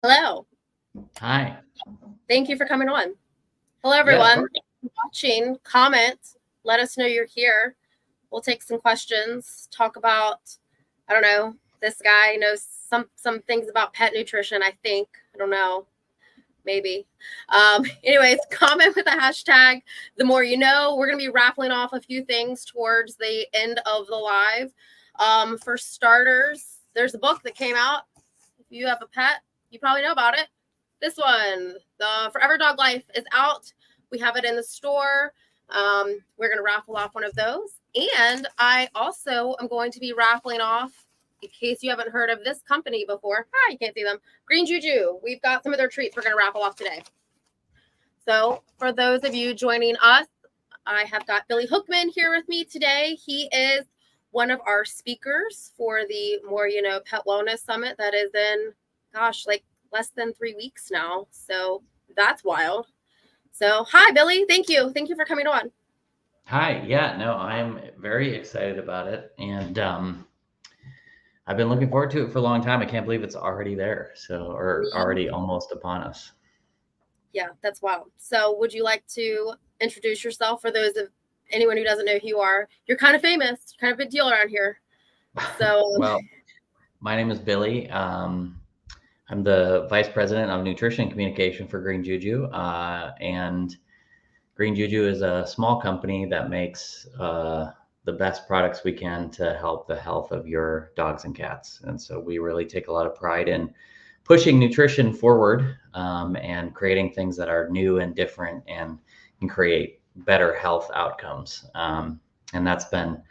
Hello. Hi. Thank you for coming on. Hello, Yeah, of everyone. course. Watching, comment, let us know you're here. We'll take some questions, talk about, I don't know, this guy knows some things about pet nutrition, I think. I don't know, maybe. Anyways, comment with the hashtag the more you know. We're going to be raffling off a few things towards the end of the live. For starters, there's a book that came out. If you have a pet, you probably know about it. This one, the Forever Dog Life, is out. We have it in the store. We're going to raffle off one of those. And I also am going to be raffling off, in case you haven't heard of this company before. Hi, you can't see them. Green Juju. We've got some of their treats we're going to raffle off today. So, for those of you joining us, I have got Billy Hoekman here with me today. He is one of our speakers for the More You Know Pet Wellness Summit that is in, gosh, like less than 3 weeks now. So that's wild. So, hi, Billy. Thank you. Thank you for coming on. Hi. Yeah, no, I'm very excited about it. And I've been looking forward to it for a long time. I can't believe it's already there. So, or already almost upon us. Yeah, that's wild. So, would you like to introduce yourself for those of anyone who doesn't know who you are? You're kind of famous, kind of a big deal around here. So, Well, my name is Billy. I'm the Vice President of Nutrition and Communication for Green Juju. And Green Juju is a small company that makes the best products we can to help the health of your dogs and cats. And so we really take a lot of pride in pushing nutrition forward and creating things that are new and different and can create better health outcomes. And that's been,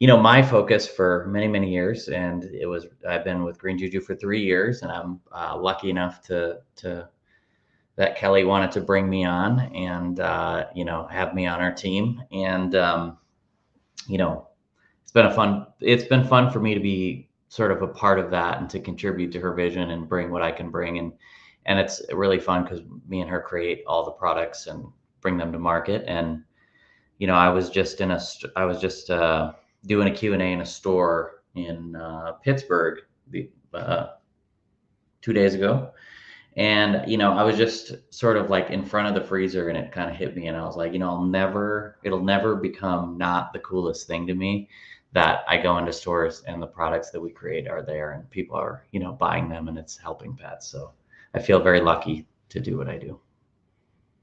my focus for many, many years. And I've been with Green Juju for 3 years, and I'm lucky enough to that Kelly wanted to bring me on and have me on our team. And you know, it's been fun for me to be sort of a part of that and to contribute to her vision and bring what I can bring. And it's really fun because me and her create all the products and bring them to market. And I was just doing a Q&A in a store in Pittsburgh uh, 2 days ago. And, I was just sort of like in front of the freezer, and it kind of hit me. And I was like, it'll never become not the coolest thing to me that I go into stores and the products that we create are there and people are, buying them and it's helping pets. So I feel very lucky to do what I do.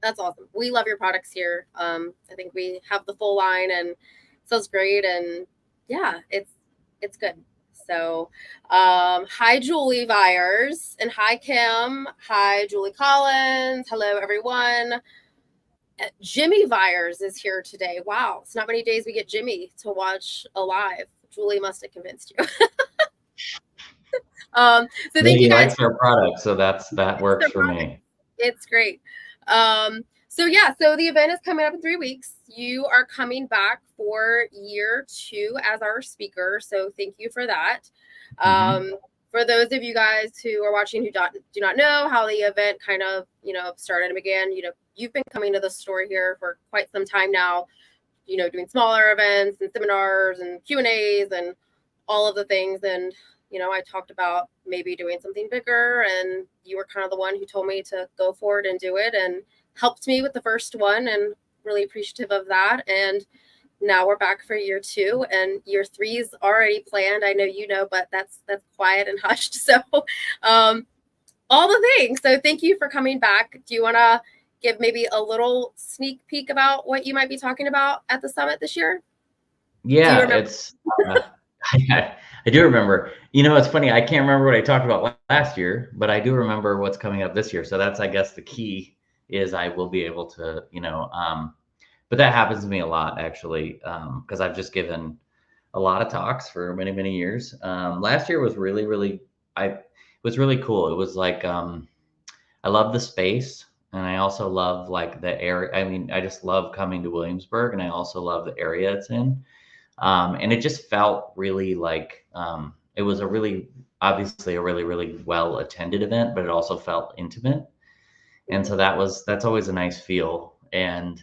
that's awesome. We love your products here. I think we have the full line, and it smells great. And yeah, it's good. So, hi Julie Vyers and hi Kim. Hi Julie Collins. Hello everyone. Jimmy Vyers is here today. Wow, it's not many days we get Jimmy to watch a live. Julie must have convinced you. So Yeah, thank you he guys. likes our product, so that works for me. It's great. So yeah, so the event is coming up in 3 weeks. You are coming back for year 2 as our speaker. So thank you for that. Hmm. For those of you guys who are watching who do not know how the event kind of, started and began, you've been coming to the store here for quite some time now, doing smaller events and seminars and Q&As and all of the things. And, I talked about maybe doing something bigger, and you were kind of the one who told me to go for it and do it and helped me with the first one, and really appreciative of that. And now we're back for year 2, and year 3 is already planned. I know but that's quiet and hushed. So all the things. So thank you for coming back. Do you want to give maybe a little sneak peek about what you might be talking about at the summit this year? Do you Yeah, remember? uh, I do remember. It's funny. I can't remember what I talked about last year, but I do remember what's coming up this year. So that's, I guess, the key is I will be able to, but that happens to me a lot actually, because I've just given a lot of talks for many, many years. Last year was really, really, it was really cool. It was like, I love the space, and I also love like the area. I mean, I just love coming to Williamsburg, and I also love the area it's in. And it just felt really like it was obviously a really, really well attended event, but it also felt intimate. And so that's always a nice feel. And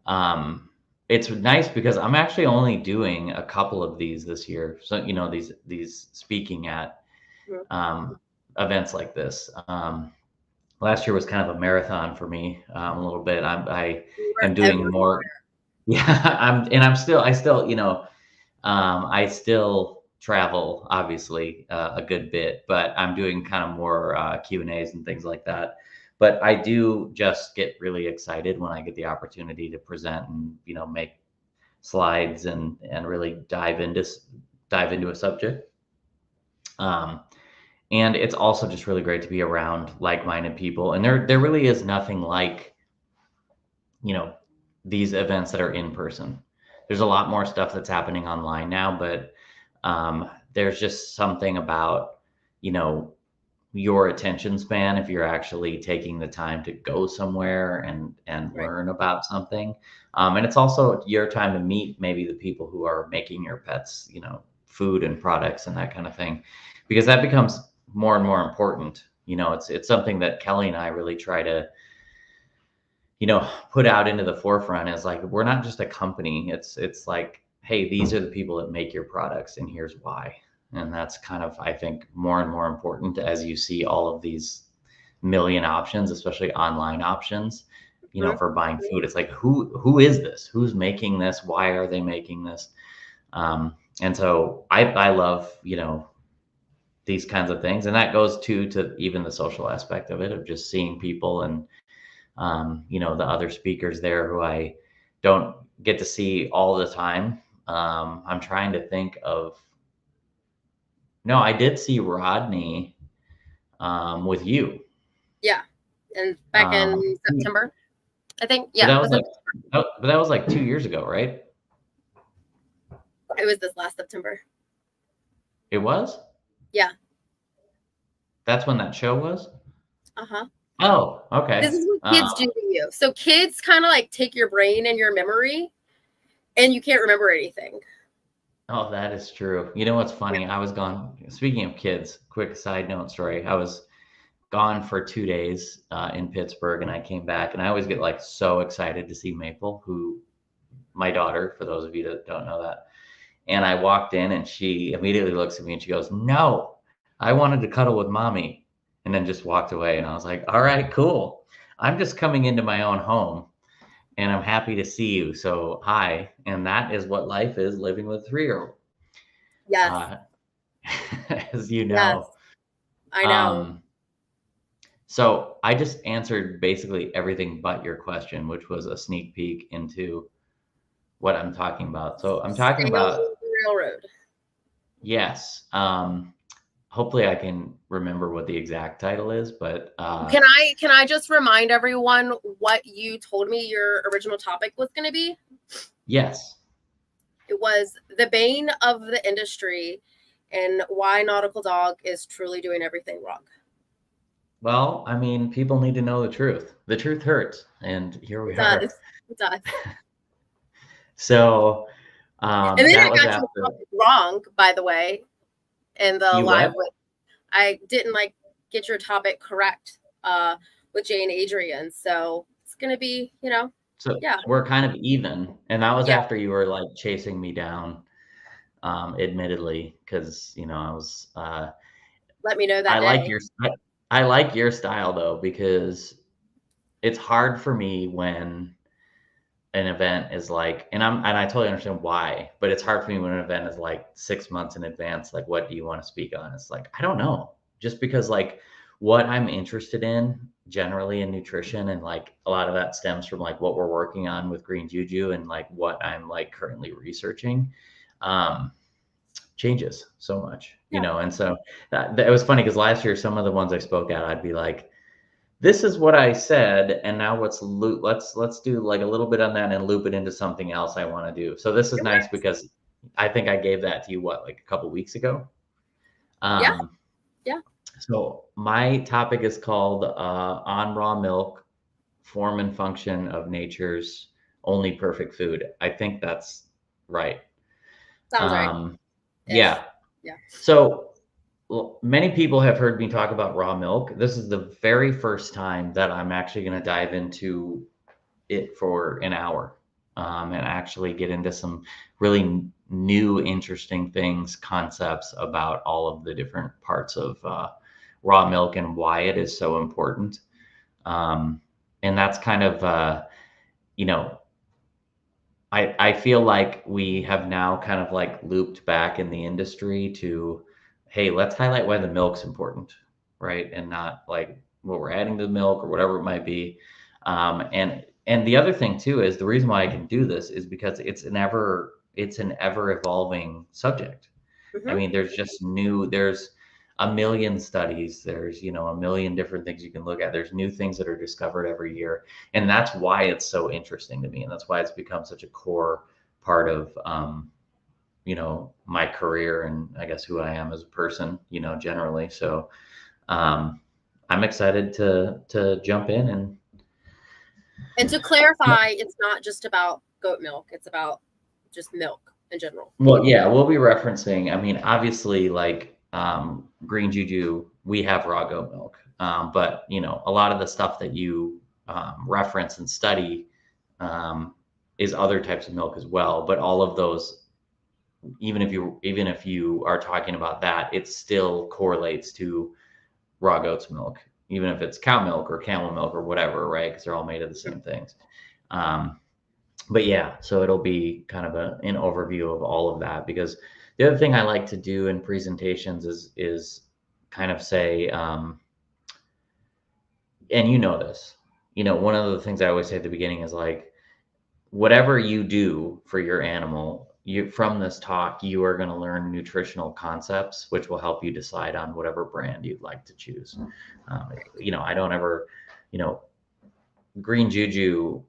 um, it's nice because I'm actually only doing a couple of these this year. So, these speaking at Mhm. um, events like this. Last year was kind of a marathon for me, a little bit. I You were am doing everywhere. more. Yeah, I still, I still travel, obviously, a good bit, but I'm doing kind of more Q&As and things like that. But I do just get really excited when I get the opportunity to present and, make slides and really dive into a subject. Um, and it's also just really great to be around like-minded people. And there really is nothing like, you know, these events that are in person. There's a lot more stuff that's happening online now, but there's just something about, you know, your attention span if you're actually taking the time to go somewhere and Right. learn about something. And it's also your time to meet maybe the people who are making your pets, food and products and that kind of thing, because that becomes more and more important. It's something that Kelly and I really try to, put out into the forefront, is like, we're not just a company. It's like, hey, these are the people that make your products and here's why. And that's kind of, I think, more and more important as you see all of these million options, especially online options, Mhm. for buying food. It's like, who is this? Who's making this? Why are they making this? And so I love, these kinds of things. And that goes to even the social aspect of it, of just seeing people and, the other speakers there who I don't get to see all the time. I'm trying to think of, no, I did see Rodney with you. Yeah. And back in Um, September, I think. but Yeah, that was was it? like, but that was like 2 years ago, right? It was this last September. It was. Yeah. That's when that show was. Uh huh. Oh, This okay. is what kids do to you. So kids kind of like take your brain and your memory, and you can't remember anything. Oh, that is true. You know what's Yeah. funny? I was gone. Speaking of kids, quick side note story. I was gone for 2 days in Pittsburgh, and I came back, and I always get like so excited to see Maple, who my daughter, for those of you that don't know that. And I walked in, and she immediately looks at me and she goes, "No, I wanted to cuddle with mommy," and then just walked away. And I was like, "All right, cool. I'm just coming into my own home, and I'm happy to see you. So hi." And that is what life is, living with a 3-year-old, Yes. uh, as you Yes. know. I know. Um, So I just answered basically everything but your question, which was a sneak peek into what I'm talking about. So I'm talking Stay on about, the railroad. yes. Hopefully I can remember what the exact title is, but Can I just remind everyone what you told me your original topic was going to be? yes. It was the bane of the industry and why Nautical Dog is truly doing everything wrong. Well, I mean, people need to know the truth. The truth hurts, and here we It are. does. It does. So And then that I was got your after topic wrong, by the way, in the you live what? with I didn't like get your topic correct with Jane Adrian. So it's gonna be, So yeah, we're kind of even, and that was yeah. after you were like chasing me down, admittedly, because I was Let me know I that like day. your I like your style though, because it's hard for me when an event is like, and I totally understand why, but it's hard for me when an event is like 6 months in advance. Like, what do you want to speak on? It's like, I don't know, just because like what I'm interested in generally in nutrition, and like a lot of that stems from like what we're working on with Green Juju and like what I'm like currently researching. Um, changes so much, Yeah. and so that it was funny because last year some of the ones I spoke at, I'd be like, "This is what I said, and now let's do like a little bit on that and loop it into something else I want to do." So this is It nice works. because I think I gave that to you like a couple weeks ago. Yeah, Um, yeah. so my topic is called "On Raw Milk: Form and Function of Nature's Only Perfect Food." I think that's right. Sounds right. Um, Ish. yeah. Yeah. So well, many people have heard me talk about raw milk. This is the very first time that I'm actually going to dive into it for an hour, and actually get into some really new, interesting things, concepts about all of the different parts of raw milk and why it is so important. And that's kind of, you know, I feel like we have now kind of like looped back in the industry to, hey, let's highlight why the milk's important, right? And not like what we're adding to the milk or whatever it might be. And the other thing too is the reason why I can do this is because it's an ever evolving subject. I Hmm. mean, there's a million studies, there's, a million different things you can look at. There's new things that are discovered every year. And that's why it's so interesting to me. And that's why it's become such a core part of, my career and I guess who I am as a person, generally. So, um, I'm excited to jump in and, And to clarify, it's not just about goat milk, it's about just milk in general. well, yeah, we'll be referencing, I mean, obviously, like Green Juju, we have raw goat milk. But, a lot of the stuff that you reference and study is other types of milk as well. But all of those, even if you are talking about that, it still correlates to raw goat's milk, even if it's cow milk or camel milk or whatever, right? Because they're all made of the same things. Um, but yeah, so it'll be kind of an overview of all of that, because the other thing I like to do in presentations is kind of say, and this, one of the things I always say at the beginning is like, whatever you do for your animal, you from this talk, you are going to learn nutritional concepts, which will help you decide on whatever brand you'd like to choose. I don't ever, you know, Green Juju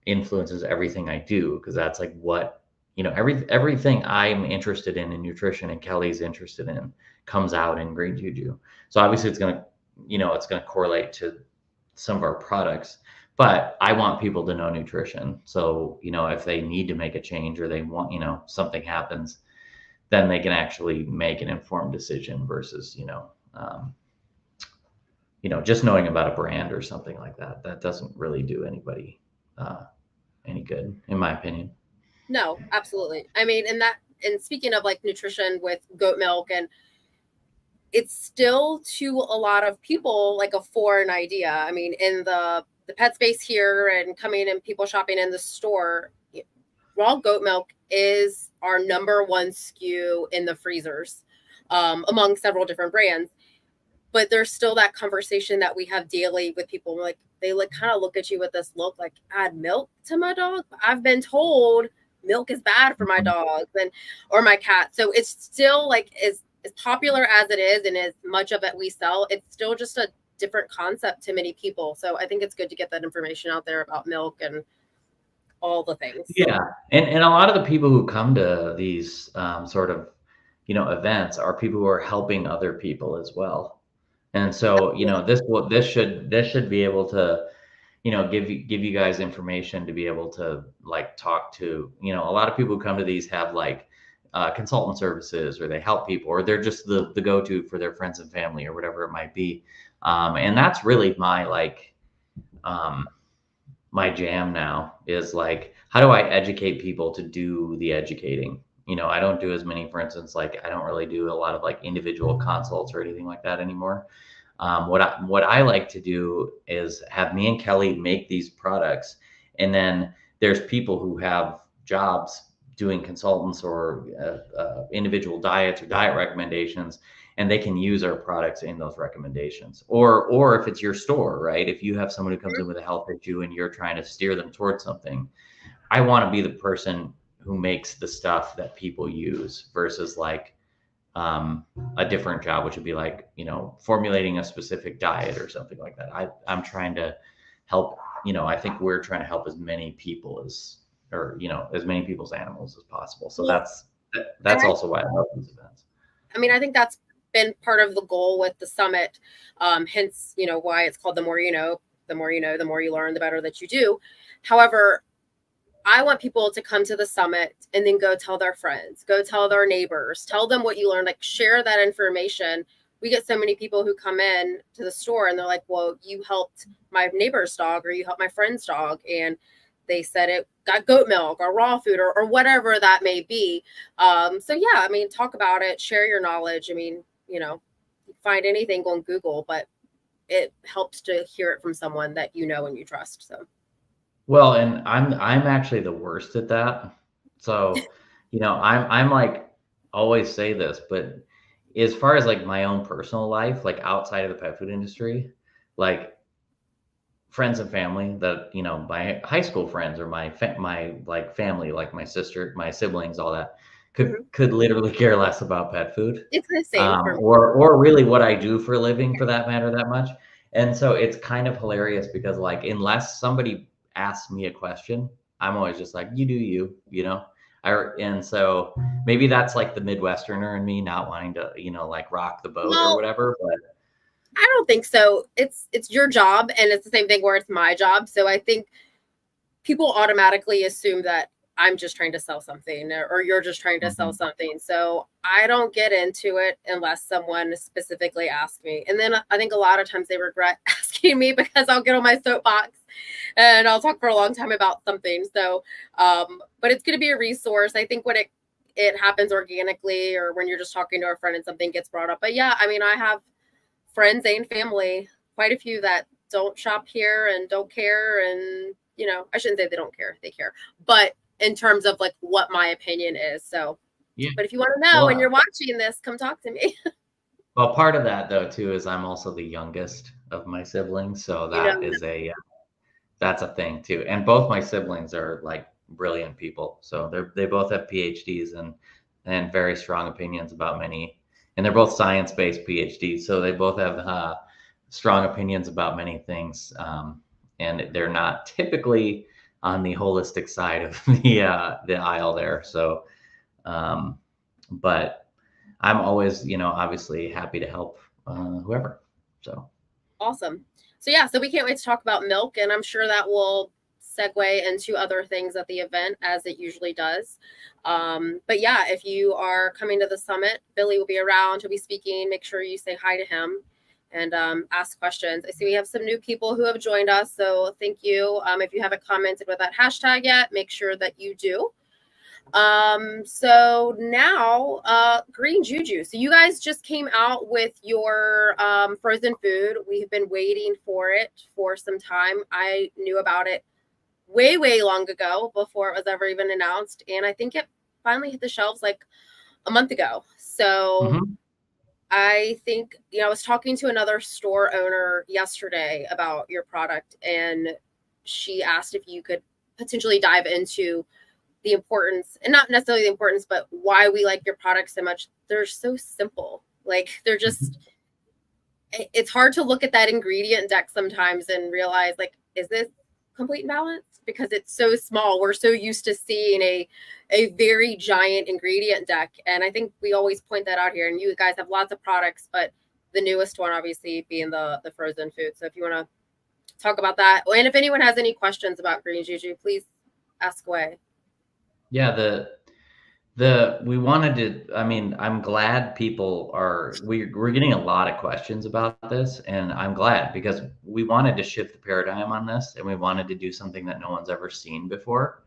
influences everything I do, because that's like what, everything I'm interested in nutrition and Kelly's interested in comes out in Green Juju. So obviously it's going to correlate to some of our products, but I want people to know nutrition. So, if they need to make a change or they want, something happens, then they can actually make an informed decision versus, just knowing about a brand or something like that. That doesn't really do anybody uh, any good, in my opinion. No, absolutely. I mean, and speaking of like nutrition with goat milk, and it's still to a lot of people like a foreign idea. I mean, in the pet space here and coming and people shopping in the store, raw goat milk is our number one SKU in the freezers, among several different brands. But there's still that conversation that we have daily with people. Like they like kind of look at you with this look like, add milk to my dog. I've been told milk is bad for my dogs and or my cat. So it's still like as popular as it is and as much of it we sell, it's still just a different concept to many people. So I think it's good to get that information out there about milk and all the things. Yeah, and a lot of the people who come to these sort of events are people who are helping other people as well. And so, this should be able to, give you guys information to be able to like talk to, a lot of people who come to these have like consultant services, or they help people, or they're just the go-to for their friends and family or whatever it might be. And that's really my like my jam now, is like, how do I educate people to do the educating? I don't do as many, for instance, like I don't really do a lot of like individual consults or anything like that anymore. What I like to do is have me and Kelly make these products, and then there's people who have jobs doing consultants or individual diets or diet recommendations, and they can use our products in those recommendations. Or if it's your store, right? If you have someone who comes in with a health issue and you're trying to steer them towards something, I want to be the person who makes the stuff that people use versus like a different job, which would be like, formulating a specific diet or something like that. I'm trying to help, I think we're trying to help as many people as many people's animals as possible. So Well, that's also why I love these events. I mean, I think that's been part of the goal with the summit. Hence, why it's called the more you know, the more you know, the more you learn, the better that you do. However, I want people to come to the summit and then go tell their friends, go tell their neighbors, tell them what you learned, like share that information. We get so many people who come in to the store and they're like, well, you helped my neighbor's dog or you helped my friend's dog. And they said it got goat milk or raw food or whatever that may be. So yeah, I mean, talk about it, share your knowledge. I mean, find anything on Google, but it helps to hear it from someone that you know and you trust. So, Well, and I'm actually the worst at that. So, I'm like always say this, but as far as like my own personal life, like outside of the pet food industry, like friends and family that, my high school friends or my like family, like my sister, my siblings, all that mhm. could literally care less about pet food, It's the same for me. or really what I do for a living for that matter that much. And so it's kind of hilarious because like unless somebody asks me a question, I'm always just like, you do you, and so maybe that's like the Midwesterner in me not wanting to, like rock the boat or Well, whatever. But I don't think so. It's your job, and it's the same thing where it's my job. So I think people automatically assume that I'm just trying to sell something or you're just trying to sell Mhm. something. So I don't get into it unless someone specifically asks me. And then I think a lot of times they regret asking me because I'll get on my soapbox and I'll talk for a long time about something. So, but it's going to be a resource. I think when it happens organically or when you're just talking to a friend and something gets brought up. But yeah, I mean, I have friends and family, quite a few that don't shop here and don't care. And, I shouldn't say they don't care, they care. But in terms of like what my opinion is. So, Yeah. but if you want to know and Well, you're watching this, come talk to me. well, part of that though too is I'm also the youngest of my siblings, so you know, that's a thing too. And both my siblings are like brilliant people, so they both have PhDs and very strong opinions about many, and they're both science-based PhDs, so they both have strong opinions about many things, and they're not typically on the holistic side of the aisle there. So, um, but I'm always, obviously happy to help whoever. So, awesome. So yeah, so we can't wait to talk about milk, and I'm sure that will segue into other things at the event as it usually does. But yeah, if you are coming to the summit, Billy will be around. He'll be speaking. Make sure you say hi to him and ask questions. I see we have some new people who have joined us, so thank you. If you haven't commented with that hashtag yet, make sure that you do. So now, Green Juju. So you guys just came out with your frozen food. We've been waiting for it for some time. I knew about it way, way long ago before it was ever even announced. And I think it finally hit the shelves like a month ago. So mhm. I think, I was talking to another store owner yesterday about your product, and she asked if you could potentially dive into the importance, and not necessarily the importance, but why we like your products so much. They're so simple. Like they're just, it's hard to look at that ingredient deck sometimes and realize like, is this complete and balanced? Because it's so small. We're so used to seeing a very giant ingredient deck. And I think we always point that out here. And you guys have lots of products, but the newest one obviously being the frozen food. So if you want to talk about that, and if anyone has any questions about Green Juju, please ask away. Yeah, the we wanted to. I mean, I'm glad we're getting a lot of questions about this, and I'm glad because we wanted to shift the paradigm on this, and we wanted to do something that no one's ever seen before,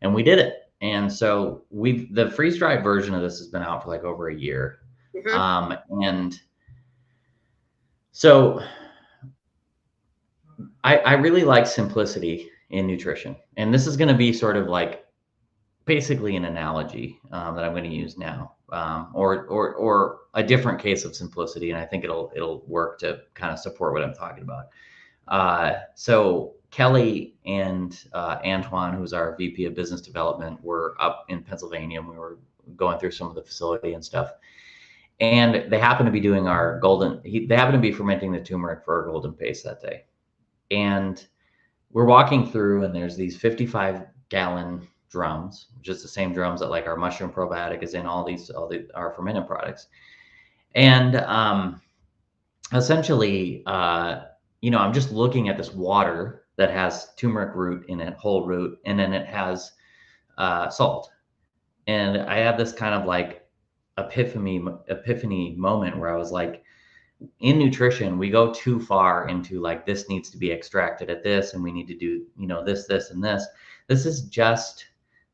and we did it. And so the freeze dried version of this has been out for like over a year, Mm-hmm. and so I really like simplicity in nutrition, and this is going to be sort of like basically an analogy that I'm going to use now, or a different case of simplicity, and I think it'll work to kind of support what I'm talking about. So Kelly and Antoine, who's our VP of Business Development, were up in Pennsylvania, and we were going through some of the facility and stuff. And they happened to be doing they happened to be fermenting the turmeric for our golden paste that day. And we're walking through, and there's these 55-gallon drums, which is the same drums that like our mushroom probiotic is in, our fermented products. And essentially, I'm just looking at this water that has turmeric root in it, whole root, and then it has salt. And I had this kind of like epiphany moment where I was like, in nutrition, we go too far into like this needs to be extracted at this, and we need to do, this, and this. This is just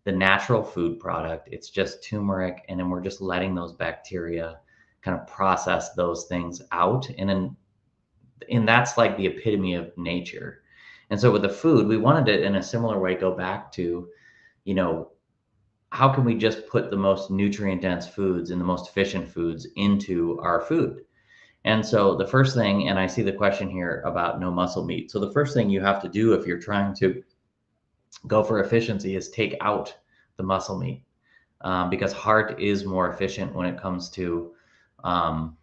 the natural food product. It's just turmeric, and then we're just letting those bacteria kind of process those things out. And that's like the epitome of nature. And so with the food, we wanted to, in a similar way, go back to, you know, how can we just put the most nutrient dense foods and the most efficient foods into our food? And so the first thing, and I see the question here about no muscle meat. So the first thing you have to do if you're trying to go for efficiency is take out the muscle meat, because heart is more efficient when it comes to um,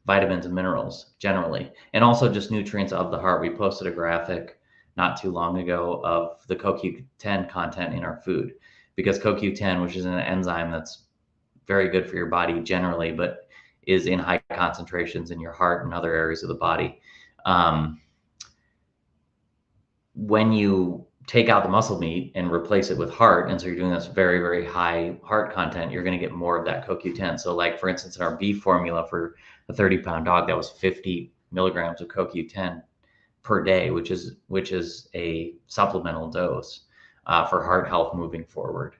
vitamins and minerals generally, and also just nutrients of the heart. We posted a graphic not too long ago of the CoQ10 content in our food, because CoQ10, which is an enzyme that's very good for your body generally, but is in high concentrations in your heart and other areas of the body. When you take out the muscle meat and replace it with heart, and so you're doing this very, very high heart content, you're going to get more of that CoQ10. So like, for instance, in our beef formula for a 30-pound dog, that was 50 milligrams of CoQ10 per day, which is a supplemental dose for heart health moving forward.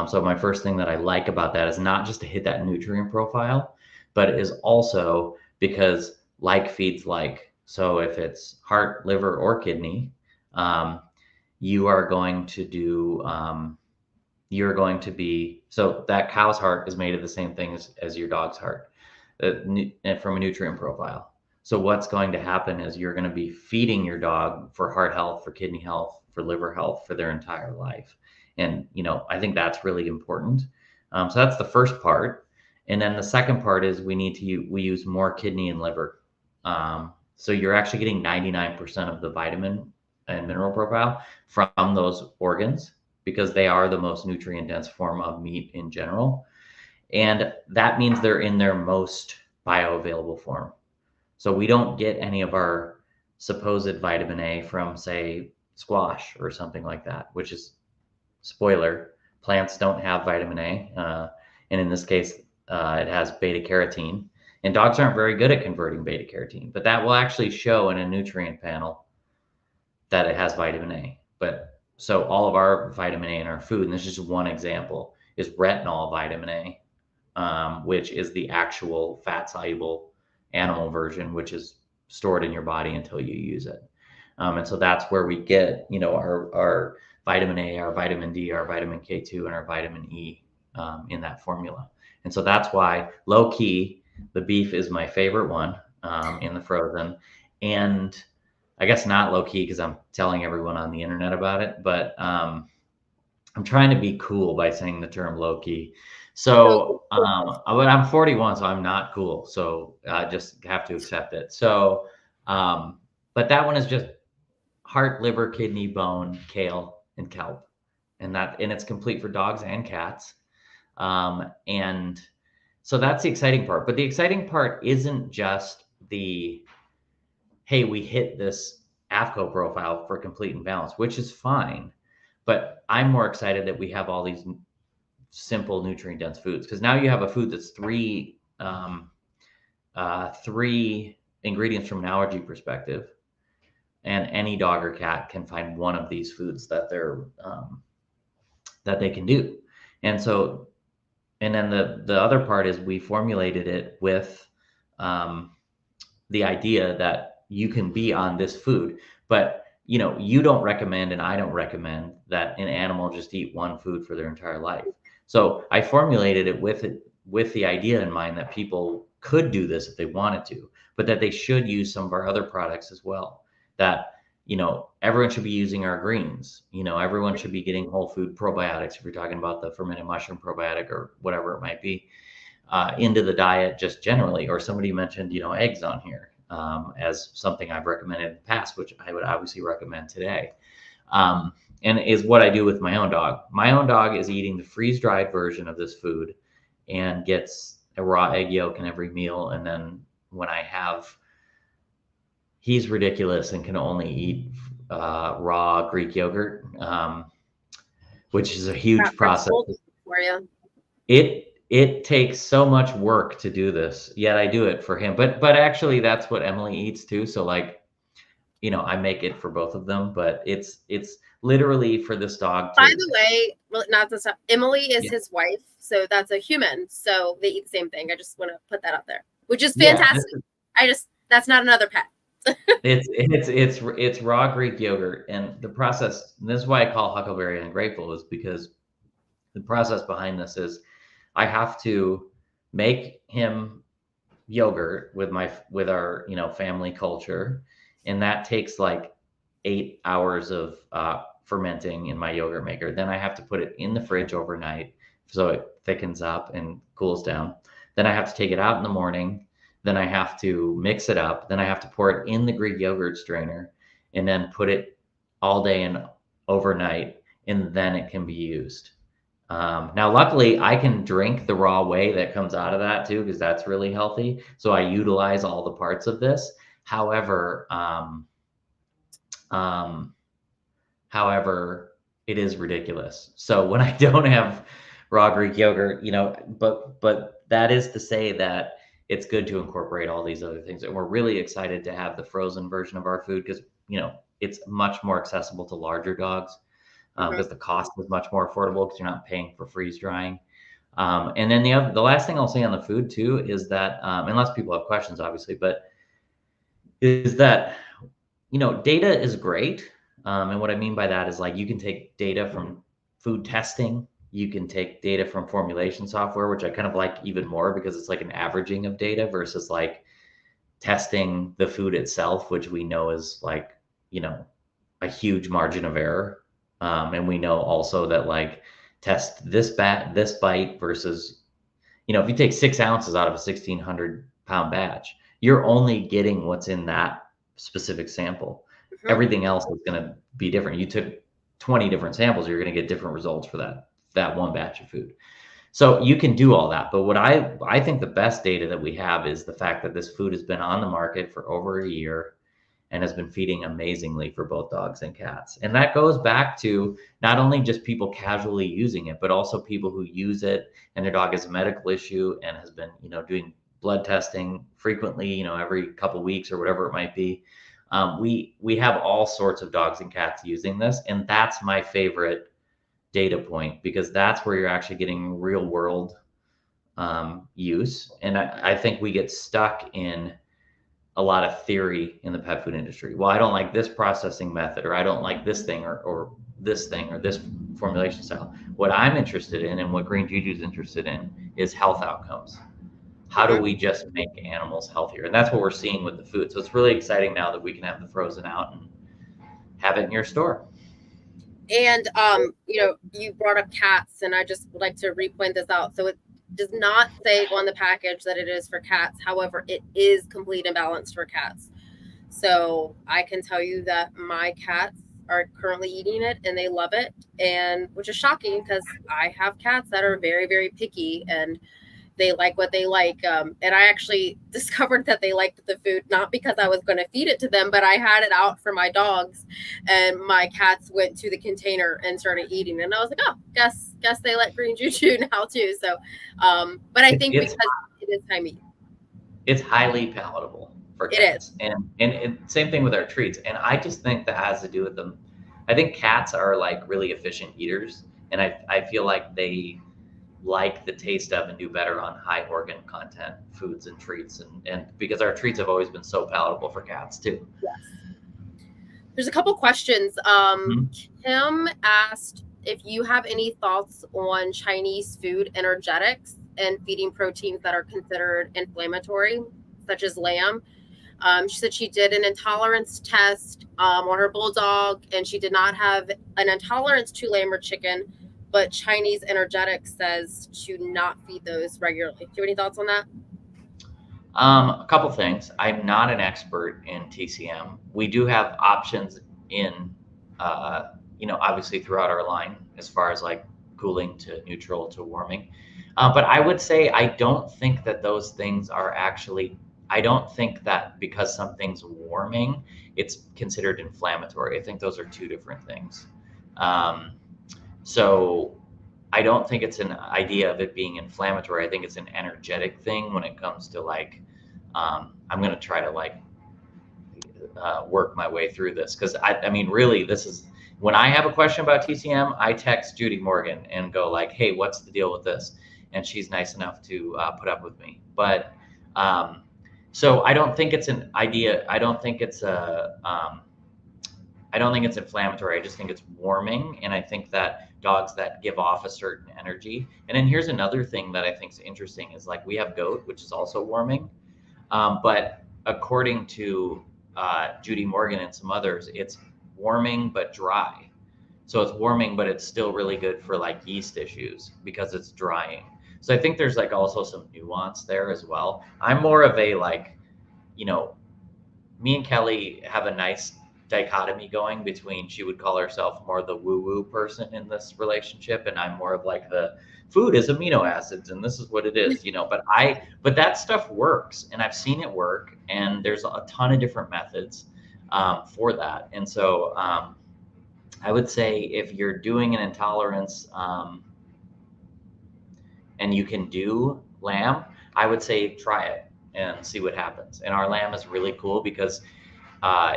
So my first thing that I like about that is not just to hit that nutrient profile, but it is also because like feeds like. So if it's heart, liver, or kidney, you are going to do, you're going to be, so that cow's heart is made of the same thing as your dog's heart from a nutrient profile. So what's going to happen is you're going to be feeding your dog for heart health, for kidney health, for liver health for their entire life. And, you know, I think that's really important. So that's the first part. And then the second part is we use more kidney and liver. So you're actually getting 99% of the vitamin and mineral profile from those organs, because they are the most nutrient dense form of meat in general. And that means they're in their most bioavailable form. So we don't get any of our supposed vitamin A from, say, squash or something like that, which is, spoiler, plants don't have vitamin A. And in this case, it has beta carotene. And dogs aren't very good at converting beta carotene, but that will actually show in a nutrient panel that it has vitamin A. But so all of our vitamin A in our food, and this is just one example, is retinol vitamin A, which is the actual fat soluble animal version, which is stored in your body until you use it. And so that's where we get, you know, our vitamin A, our vitamin D, our vitamin K2, and our vitamin E in that formula. And so that's why, low key, the beef is my favorite one in the frozen. And I guess not low key because I'm telling everyone on the internet about it, but I'm trying to be cool by saying the term low key. So, but I'm 41, so I'm not cool. So I just have to accept it. So, but that one is just heart, liver, kidney, bone, kale, and kelp, and it's complete for dogs and cats. And so that's the exciting part. But the exciting part isn't just the, hey, we hit this AFCO profile for complete and balanced, which is fine. But I'm more excited that we have all these simple nutrient dense foods, because now you have a food that's three ingredients from an allergy perspective, and any dog or cat can find one of these foods that they can do. And so, and then the other part is we formulated it with the idea that you can be on this food, but you know, you don't recommend, and I don't recommend that an animal just eat one food for their entire life. So I formulated it with the idea in mind that people could do this if they wanted to, but that they should use some of our other products as well. That, you know, everyone should be using our greens. You know, everyone should be getting whole food probiotics, if you're talking about the fermented mushroom probiotic or whatever it might be, into the diet just generally. Or somebody mentioned, you know, eggs on here as something I've recommended in the past, which I would obviously recommend today. And is what I do with my own dog. My own dog is eating the freeze-dried version of this food and gets a raw egg yolk in every meal. And then when I have, he's ridiculous and can only eat raw Greek yogurt, which is a huge process. For you. It takes so much work to do this, yet I do it for him. But actually, that's what Emily eats too. So like, I make it for both of them, but it's literally for this dog By to, the way, well, not this. Emily is yeah, his wife, so that's a human. So they eat the same thing. I just want to put that out there, which is yeah, fantastic. That's not another pet. it's raw Greek yogurt, and the process. And this is why I call Huckleberry ungrateful, is because the process behind this is I have to make him yogurt with our family culture, and that takes like 8 hours of fermenting in my yogurt maker. Then I have to put it in the fridge overnight so it thickens up and cools down. Then I have to take it out in the morning. Then I have to mix it up. Then I have to pour it in the Greek yogurt strainer and then put it all day and overnight, and then it can be used. Now, luckily, I can drink the raw whey that comes out of that too, because that's really healthy. So I utilize all the parts of this. However, um, however, it is ridiculous. So when I don't have raw Greek yogurt, but that is to say that it's good to incorporate all these other things. And we're really excited to have the frozen version of our food because, it's much more accessible to larger dogs Mhm. because the cost is much more affordable because you're not paying for freeze drying. And then the last thing I'll say on the food too is that, unless people have questions, obviously, but is that data is great. And what I mean by that is like you can take data from food testing, you can take data from formulation software, which I kind of like even more because it's like an averaging of data versus like testing the food itself, which we know is like, you know, a huge margin of error. And we know also that like test this bite versus, if you take 6 ounces out of a 1,600 pound batch, you're only getting what's in that specific sample. Mhm. Everything else is going to be different. You took 20 different samples, you're going to get different results for that one batch of food. So you can do all that. But what I think the best data that we have is the fact that this food has been on the market for over a year and has been feeding amazingly for both dogs and cats. And that goes back to not only just people casually using it, but also people who use it and their dog has a medical issue and has been, doing blood testing frequently, every couple weeks or whatever it might be. We have all sorts of dogs and cats using this, and that's my favorite data point because that's where you're actually getting real world use. And I think we get stuck in a lot of theory in the pet food industry. Well, I don't like this processing method, or I don't like this thing, or this thing, or this formulation style. What I'm interested in, and what Green Juju is interested in, is health outcomes. How do Mhm. we just make animals healthier? And that's what we're seeing with the food. So it's really exciting now that we can have the frozen out and have it in your store. And you brought up cats, and I just would like to repoint this out. So it does not say on the package that it is for cats. However, it is complete and balanced for cats. So I can tell you that my cats are currently eating it and they love it, and which is shocking because I have cats that are very, very picky and they like what they like. And I actually discovered that they liked the food not because I was going to feed it to them, but I had it out for my dogs, and my cats went to the container and started eating. And I was like, oh, guess they let Green Juju now too. So, but I It, think it's because it is high meat, it's highly palatable for it is. cats, and same thing with our treats. And I just think that has to do with them. I think cats are like really efficient eaters, and I feel like they like the taste of and do better on high organ content foods and treats, and because our treats have always been so palatable for cats too. Yes. There's a couple questions. Mhm. Kim asked if you have any thoughts on Chinese food energetics and feeding proteins that are considered inflammatory, such as lamb. She said she did an intolerance test on her bulldog, and she did not have an intolerance to lamb or chicken, but Chinese energetics says to not feed those regularly. Do you have any thoughts on that? A couple things. I'm not an expert in TCM. We do have options in, obviously throughout our line as far as like cooling to neutral to warming. But I would say I don't think that those things are actually, I don't think that because something's warming, it's considered inflammatory. I think those are two different things. Um, so I don't think it's an idea of it being inflammatory. I think it's an energetic thing when it comes to like, I'm going to try to like work my way through this, because I mean, really, this is when I have a question about TCM, I text Judy Morgan and go like, "Hey, what's the deal with this?" And she's nice enough to put up with me. But so I don't think it's an idea. I don't think it's a. I don't think it's inflammatory. I just think it's warming, and I think that dogs that give off a certain energy. And then here's another thing that I think is interesting is like we have goat, which is also warming, but according to Judy Morgan and some others, it's warming but dry. So it's warming, but it's still really good for like yeast issues because it's drying. So I think there's like also some nuance there as well. I'm more of a like, you know, me and Kelly have a nice dichotomy going between she would call herself more the woo woo person in this relationship, and I'm more of like the food is amino acids and this is what it is, you know. But that stuff works, and I've seen it work, and there's a ton of different methods for that. And so I would say if you're doing an intolerance and you can do lamb, I would say try it and see what happens. And our lamb is really cool because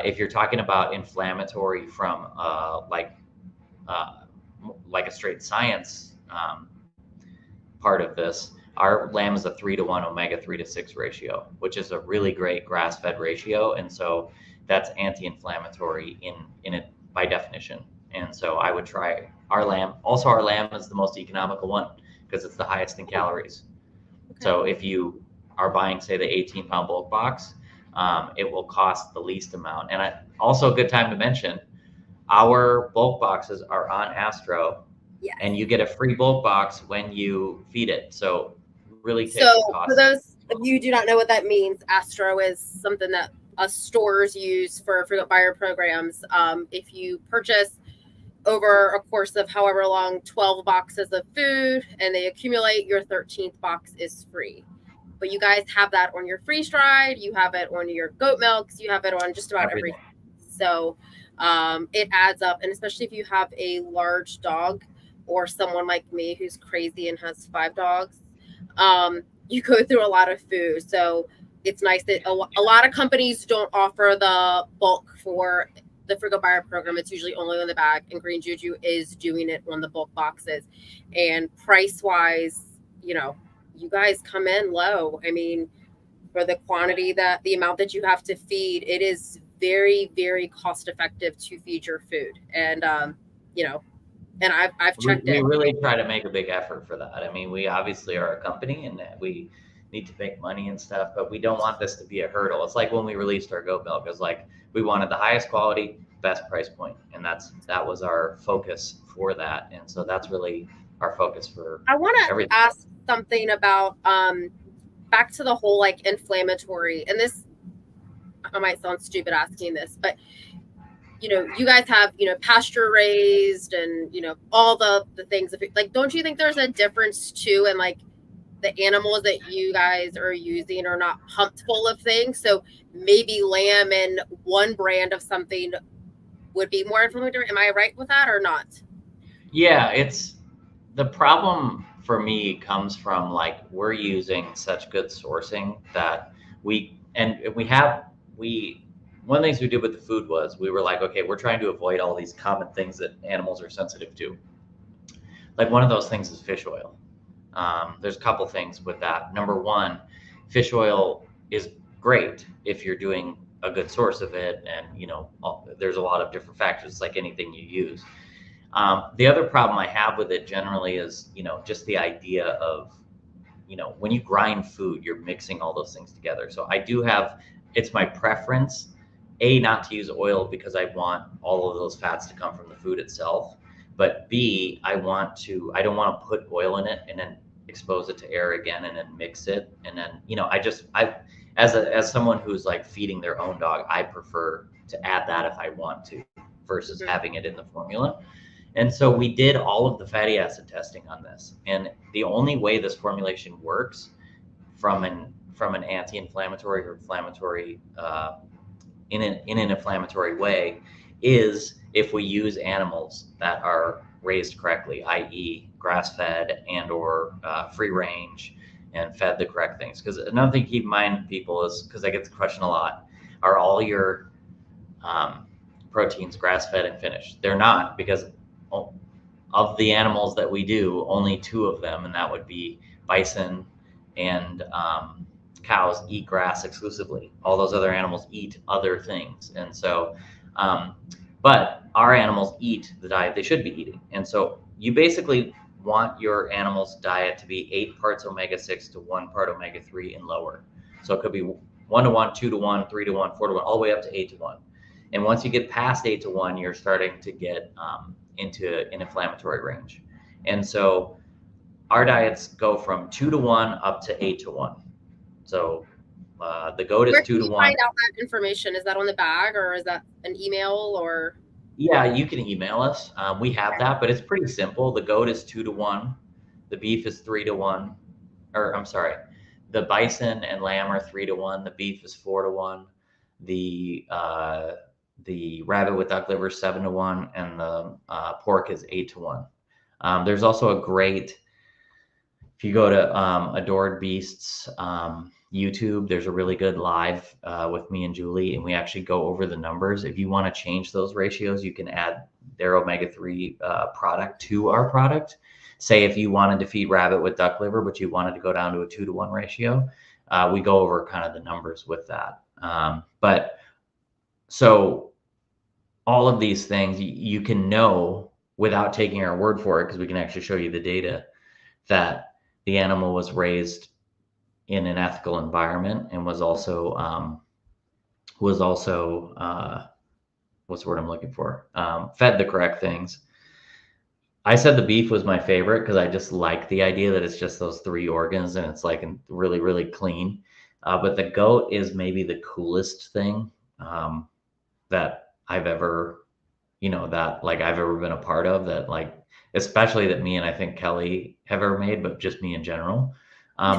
if you're talking about inflammatory from uh, like a straight science part of this, our lamb is a 3-to-1 omega 3-to-6 ratio, which is a really great grass-fed ratio, and so that's anti-inflammatory in it by definition. And so I would try our lamb. Also, our lamb is the most economical one because it's the highest in calories. Okay. So if you are buying, say, the 18-pound bulk box, it will cost the least amount. And also a good time to mention, our bulk boxes are on Astro, Yes. and you get a free bulk box when you feed it. So really takes So the cost. for those of you who do not know what that means, Astro is something that us stores use for frequent buyer programs. If you purchase over a course of however long 12 boxes of food and they accumulate, your 13th box is free. But you guys have that on your freeze dried, you have it on your goat milks, you have it on just about everything. So it adds up. And especially if you have a large dog or someone like me who's crazy and has 5 dogs, you go through a lot of food. So it's nice that a lot of companies don't offer the bulk for the Frugal Buyer program. It's usually only on the bag, and Green Juju is doing it on the bulk boxes. And price wise, you know, you guys come in low. I mean, for the quantity that the amount that you have to feed, it is very, very cost effective to feed your food. And you know, and I've checked we it. really try to make a big effort for that. I mean, we obviously are a company and we need to make money and stuff, but we don't want this to be a hurdle. It's like when we released our goat milk, it was like we wanted the highest quality, best price point, and that was our focus for that. And so that's really our focus for I want to everything. ask something about back to the whole like inflammatory, and this, I might sound stupid asking this, but you know, you guys have, you know, pasture raised and, you know, all the things of it. Like, don't you think there's a difference too? And like the animals that you guys are using are not pumped full of things. So maybe lamb and one brand of something would be more inflammatory. Am I right with that or not? Yeah, it's the problem for me comes from like we're using such good sourcing that we one of the things we did with the food was we were like, okay, we're trying to avoid all these common things that animals are sensitive to. Like one of those things is fish oil. There's a couple things with that. Number one, fish oil is great if you're doing a good source of it, and you know there's a lot of different factors like anything you use. The other problem I have with it generally is, you know, just the idea of, you know, when you grind food, you're mixing all those things together. So I do have, it's my preference, not to use oil because I want all of those fats to come from the food itself. But B, I don't want to put oil in it and then expose it to air again and then mix it. And then, you know, as someone who's like feeding their own dog, I prefer to add that if I want to versus having it in the formula. And so we did all of the fatty acid testing on this. And the only way this formulation works from an anti-inflammatory or inflammatory in an inflammatory way is if we use animals that are raised correctly, i.e. grass-fed and or free range and fed the correct things. Because another thing to keep in mind, people, is because I get the question a lot, are all your proteins, grass-fed and finished. They're not, because of the animals that we do, only 2 of them, and that would be bison and cows, eat grass exclusively. All those other animals eat other things. And so, but our animals eat the diet they should be eating. And so you basically want your animal's diet to be 8 parts omega-6 to 1 part omega-3 and lower. So it could be 1 to 1, 2 to 1, 3 to 1, 4 to 1, all the way up to 8 to 1. And once you get past 8 to 1, you're starting to get into an inflammatory range. And so our diets go from 2 to 1 up to 8 to 1. So the goat is 2 to 1. Where can you find out that information? Is that on the bag, or is that an email, or? Yeah, you can email us. We have that, but it's pretty simple. The goat is 2 to 1. The beef is 3 to 1. Or I'm sorry, the bison and lamb are 3 to 1. The beef is 4 to 1. The rabbit with duck liver is 7 to 1, and the pork is 8 to 1. There's also a great, if you go to Adored Beasts YouTube, there's a really good live with me and Julie, and we actually go over the numbers. If you want to change those ratios, you can add their omega-3 product to our product. Say if you wanted to feed rabbit with duck liver, but you wanted to go down to a 2 to 1 ratio, we go over kind of the numbers with that. But so all of these things you can know without taking our word for it, because we can actually show you the data, that the animal was raised in an ethical environment and was also what's the word I'm looking for? Fed the correct things. I said the beef was my favorite because I just like the idea that it's just those 3 organs and it's like really, really clean. But the goat is maybe the coolest thing that I've ever, that like I've ever been a part of, that like, especially that me and I think Kelly have ever made, but just me in general.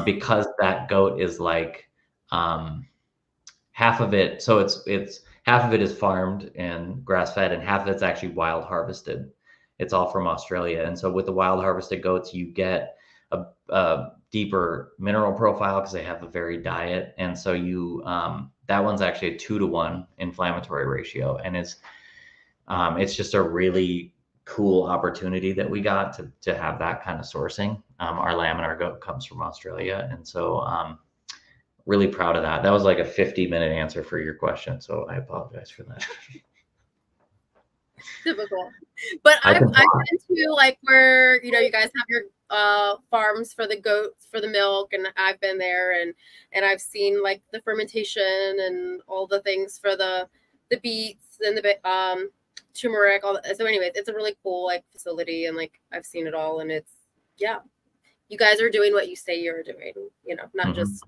Because that goat is like half of it. So it's half of it is farmed and grass fed, and half of it's actually wild harvested. It's all from Australia. And so with the wild harvested goats, you get a deeper mineral profile because they have a varied diet. And so that one's actually a 2 to 1 inflammatory ratio. And it's just a really cool opportunity that we got to have that kind of sourcing. Our lamb and our goat comes from Australia. And so really proud of that. That was like a 50-minute answer for your question. So I apologize for that. Typical. But I've been to like where, you guys have your farms for the goats, for the milk, and I've been there and I've seen like the fermentation and all the things for the beets and the turmeric, all that. So anyways, it's a really cool like facility, and like I've seen it all, and it's, yeah, you guys are doing what you say you're doing, not just,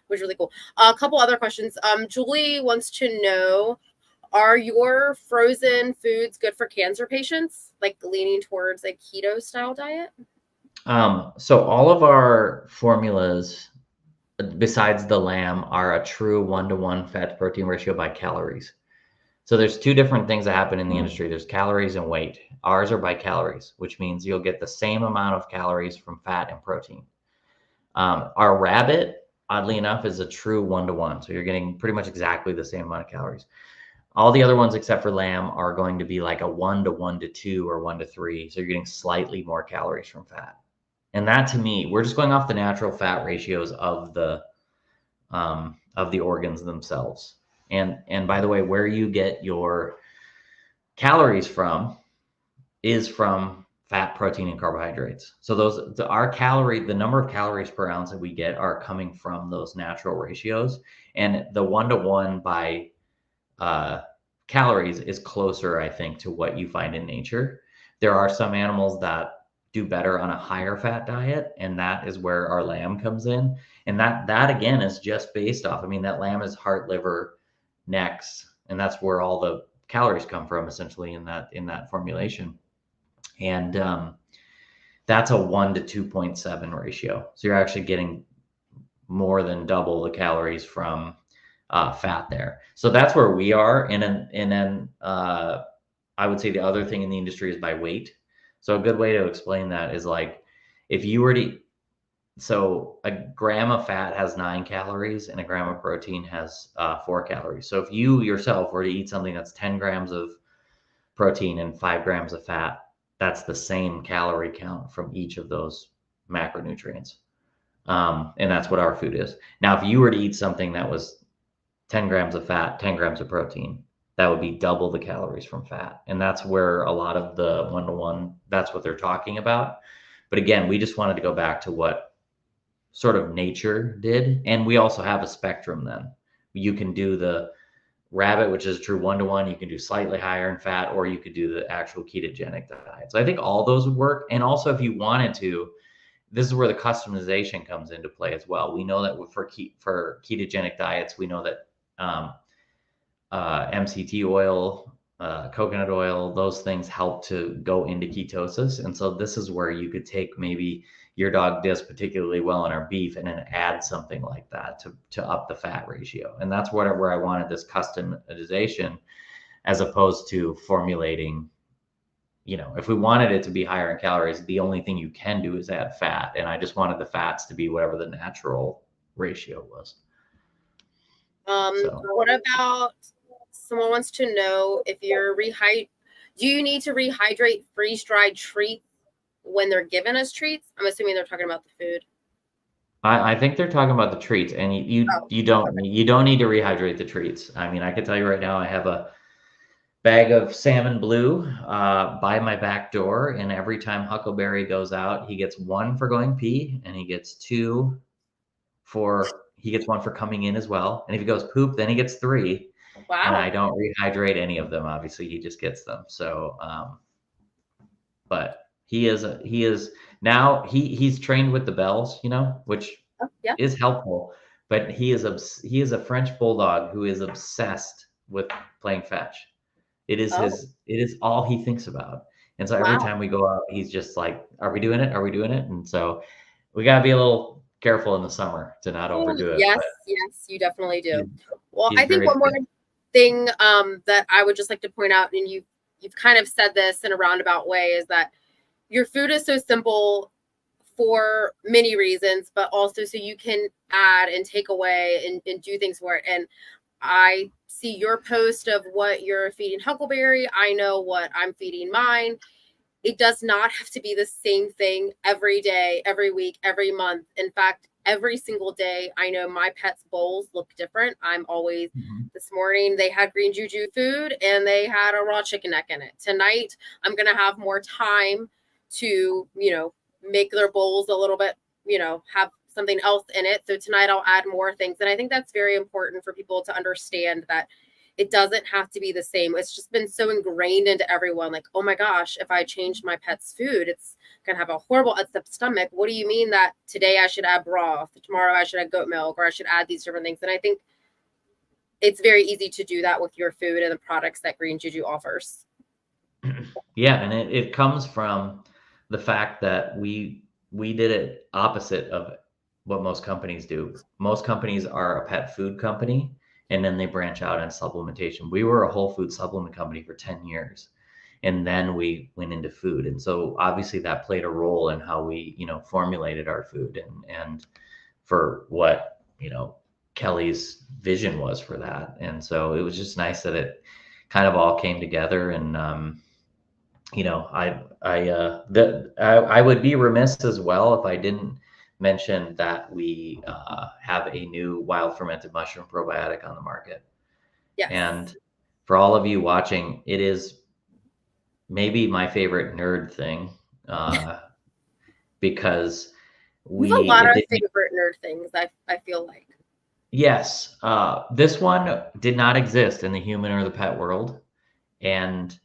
which is really cool. A couple other questions. Julie wants to know, are your frozen foods good for cancer patients, like leaning towards a keto style diet? So all of our formulas, besides the lamb, are a true 1 to 1 fat to protein ratio by calories. So there's 2 different things that happen in the industry. There's calories and weight. Ours are by calories, which means you'll get the same amount of calories from fat and protein. Our rabbit, oddly enough, is a true 1 to 1. So you're getting pretty much exactly the same amount of calories. All the other ones except for lamb are going to be like a 1 to 1 to 2 or 1 to 3. So you're getting slightly more calories from fat. And that, to me, we're just going off the natural fat ratios of the organs themselves. And by the way, where you get your calories from is from fat, protein, and carbohydrates. So the number of calories per ounce that we get are coming from those natural ratios. And the 1 to 1 by calories is closer, I think, to what you find in nature. There are some animals that do better on a higher fat diet, and that is where our lamb comes in. And that again is just based off, that lamb is heart, liver, necks, and that's where all the calories come from essentially in that formulation. And that's a 1 to 2.7 ratio. So you're actually getting more than double the calories from fat there. So that's where we are. And then I would say the other thing in the industry is by weight. So a good way to explain that is like, if you were to, so a gram of fat has 9 calories and a gram of protein has 4 calories. So if you yourself were to eat something that's 10 grams of protein and 5 grams of fat, that's the same calorie count from each of those macronutrients. And that's what our food is. Now, if you were to eat something that was 10 grams of fat, 10 grams of protein, that would be double the calories from fat. And that's where a lot of the one-to-one, that's what they're talking about. But again, we just wanted to go back to what sort of nature did. And we also have a spectrum then. You can do the rabbit, which is true one-to-one. You can do slightly higher in fat, or you could do the actual ketogenic diet. So I think all those would work. And also, if you wanted to, this is where the customization comes into play as well. We know that for ketogenic diets, we know that MCT oil, coconut oil, those things help to go into ketosis. And so this is where you could take maybe your dog does particularly well on our beef and then add something like that to up the fat ratio. And that's where I wanted this customization as opposed to formulating, if we wanted it to be higher in calories, the only thing you can do is add fat. And I just wanted the fats to be whatever the natural ratio was. What about someone wants to know if you're do you need to rehydrate freeze-dried treats when they're given as treats? I'm assuming they're talking about the food. I think they're talking about the treats, and you don't need to rehydrate the treats. I mean, I can tell you right now, I have a bag of salmon blue by my back door, and every time Huckleberry goes out, he gets 1 for going pee, and he gets 2 for coming in as well. And if he goes poop, then he gets 3. Wow. And I don't rehydrate any of them. Obviously, he just gets them. So, but he's trained with the bells, which is helpful. But he is a French bulldog who is obsessed with playing fetch. It is all he thinks about. And so every time we go out, he's just like, "Are we doing it? Are we doing it?" And so we gotta be a little careful in the summer to not overdo it. Yes, you definitely do. Well, I think one more thing that I would just like to point out, and you've kind of said this in a roundabout way, is that your food is so simple for many reasons, but also so you can add and take away and do things for it. And I see your post of what you're feeding Huckleberry. I know what I'm feeding mine. It does not have to be the same thing every day, every week, every month. In fact, every single day, I know my pet's bowls look different. I'm always, this morning, they had Green Juju food and they had a raw chicken neck in it. Tonight, I'm going to have more time to, make their bowls a little bit, have something else in it. So tonight I'll add more things. And I think that's very important for people to understand that it doesn't have to be the same. It's just been so ingrained into everyone. Like, oh my gosh, if I change my pet's food, it's going to have a horrible upset stomach. What do you mean that today I should add broth, tomorrow I should add goat milk, or I should add these different things? And I think it's very easy to do that with your food and the products that Green Juju offers. Yeah. And it comes from the fact that we did it opposite of what most companies do. Most companies are a pet food company, and then they branch out in supplementation. We were a whole food supplement company for 10 years, and then we went into food. And so obviously that played a role in how we, formulated our food and for what, Kelly's vision was for that. And so it was just nice that it kind of all came together. And, I would be remiss as well if I didn't mention that we have a new wild fermented mushroom probiotic on the market. Yes. And for all of you watching, it is maybe my favorite nerd thing because we have a lot of favorite nerd things, I feel like. Yes. This one did not exist in the human or the pet world. And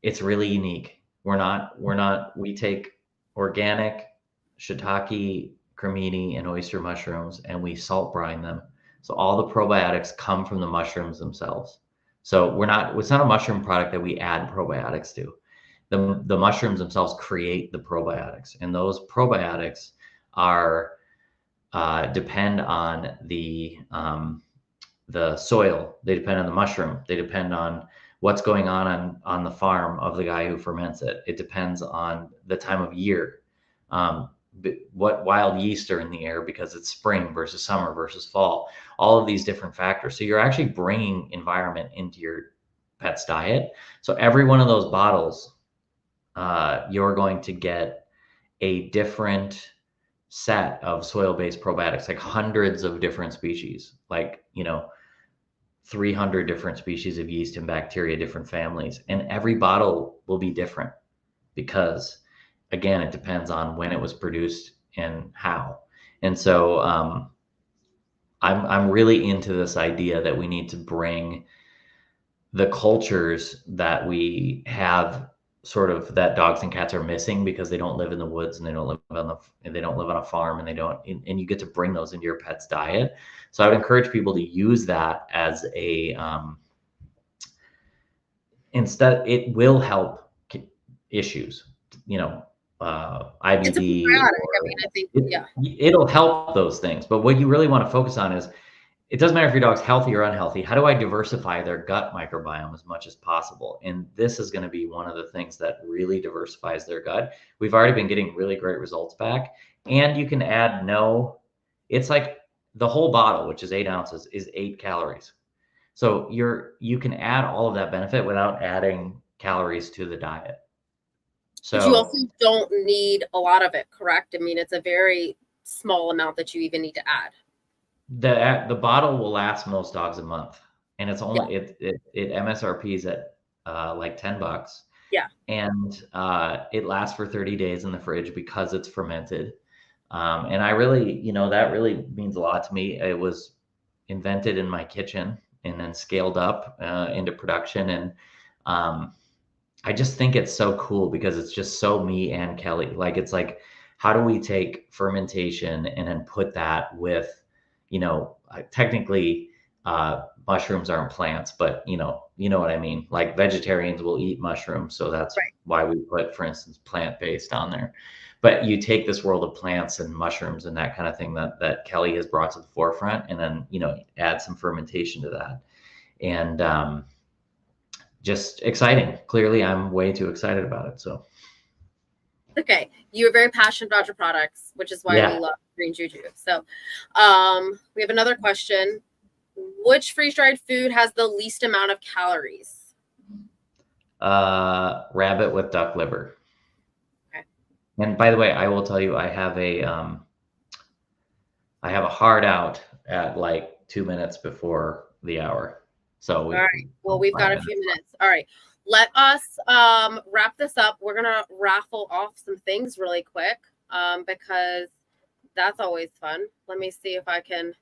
it's really unique. We take organic shiitake, cremini, and oyster mushrooms, and we salt brine them. So all the probiotics come from the mushrooms themselves. So it's not a mushroom product that we add probiotics to. The mushrooms themselves create the probiotics, and those probiotics are depend on the soil. They depend on the mushroom. They depend on what's going on the farm of the guy who ferments it. It depends on the time of year. what wild yeast are in the air because it's spring versus summer versus fall, all of these different factors. So you're actually bringing environment into your pet's diet. So every one of those bottles, you're going to get a different set of soil-based probiotics, like hundreds of different species, like, 300 different species of yeast and bacteria, different families. And every bottle will be different because, again, it depends on when it was produced and how. And so I'm really into this idea that we need to bring the cultures that we have, sort of, that dogs and cats are missing because they don't live in the woods and they don't live on a farm, and and you get to bring those into your pet's diet. So I would encourage people to use that as a instead. It will help issues, It's a IBD, probiotic. I mean, I think, yeah. it'll help those things. But what you really want to focus on is, it doesn't matter if your dog's healthy or unhealthy. How do I diversify their gut microbiome as much as possible? And this is going to be one of the things that really diversifies their gut. We've already been getting really great results back. And you can add it's like the whole bottle, which is 8 ounces, is 8 calories. So you can add all of that benefit without adding calories to the diet. But you also don't need a lot of it, correct? I mean, it's a very small amount that you even need to add. The bottle will last most dogs a month, and it's only it MSRP's at like $10. Yeah. And it lasts for 30 days in the fridge because it's fermented. And I really, that really means a lot to me. It was invented in my kitchen and then scaled up into production. And I just think it's so cool because it's just so me and Kelly. Like, it's like, how do we take fermentation and then put that with, technically mushrooms aren't plants, but you know what I mean? Like, vegetarians will eat mushrooms. So that's right. Why we put, for instance, plant-based on there. But you take this world of plants and mushrooms and that kind of thing that Kelly has brought to the forefront, and then, add some fermentation to that. And just exciting. Clearly, I'm way too excited about it. So. Okay, you're very passionate about your products, which is why we love Green Juju. So we have another question. Which freeze-dried food has the least amount of calories? Rabbit with duck liver. Okay. And by the way, I will tell you, I have a hard out at like 2 minutes before the hour. So all right. Well, we've got a few minutes. All right. Let us wrap this up. We're going to raffle off some things really quick because that's always fun. Let me see if I can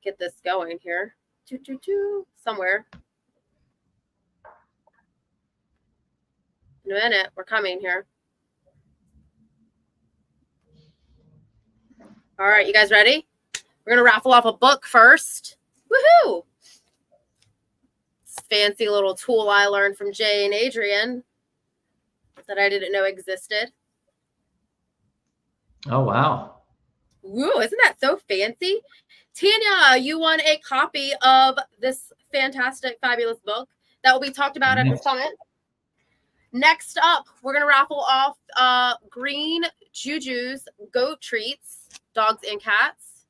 get this going here. Somewhere. In a minute. We're coming here. All right. You guys ready? We're going to raffle off a book first. Woohoo! Fancy little tool I learned from Jay and Adrian that I didn't know existed. Oh, wow. Woo, isn't that so fancy? Tanya, you won a copy of this fantastic, fabulous book that will be talked about at the summit. Next up, we're going to raffle off Green Juju's goat treats, dogs and cats.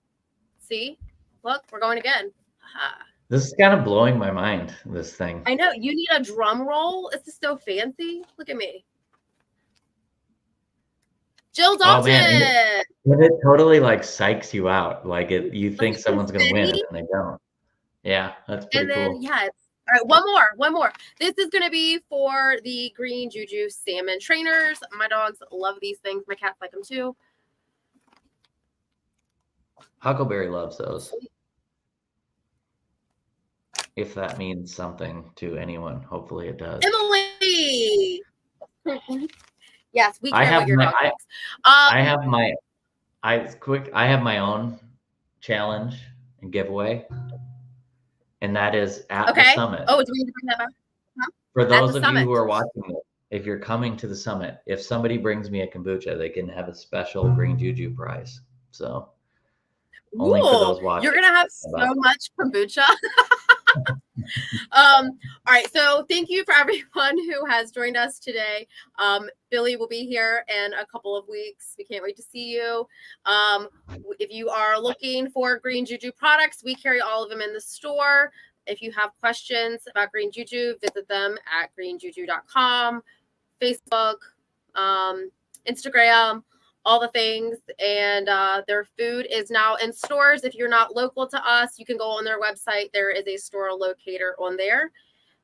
See? Look, we're going again. Aha. This is kind of blowing my mind, this thing. I know. You need a drum roll. This is so fancy. Look at me. Jill Dalton. Oh, man. It totally like psychs you out. Like, you think someone's going to win and they don't. Yeah, that's pretty cool. Yeah. All right, one more. This is going to be for the Green Juju salmon trainers. My dogs love these things. My cats like them too. Huckleberry loves those. If that means something to anyone, hopefully it does. Emily. Yes, we care what your dog likes. I have my own challenge and giveaway, and that is at the summit. Oh, do we need to bring that back? Huh? For those of you who are watching it, if you're coming to the summit, if somebody brings me a kombucha, they can have a special Green Juju prize. So only for those watching. You're gonna have so much kombucha. All right. So thank you for everyone who has joined us today. Billy will be here in a couple of weeks. We can't wait to see you. If you are looking for Green Juju products, we carry all of them in the store. If you have questions about Green Juju, visit them at greenjuju.com, Facebook, Instagram, all the things. And their food is now in stores. If you're not local to us, you can go on their website. There is a store locator on there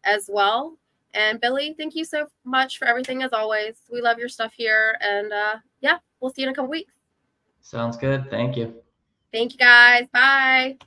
as well. And Billy, thank you so much for everything as always. We love your stuff here. And yeah, we'll see you in a couple weeks. Sounds good. Thank you. Thank you guys. Bye.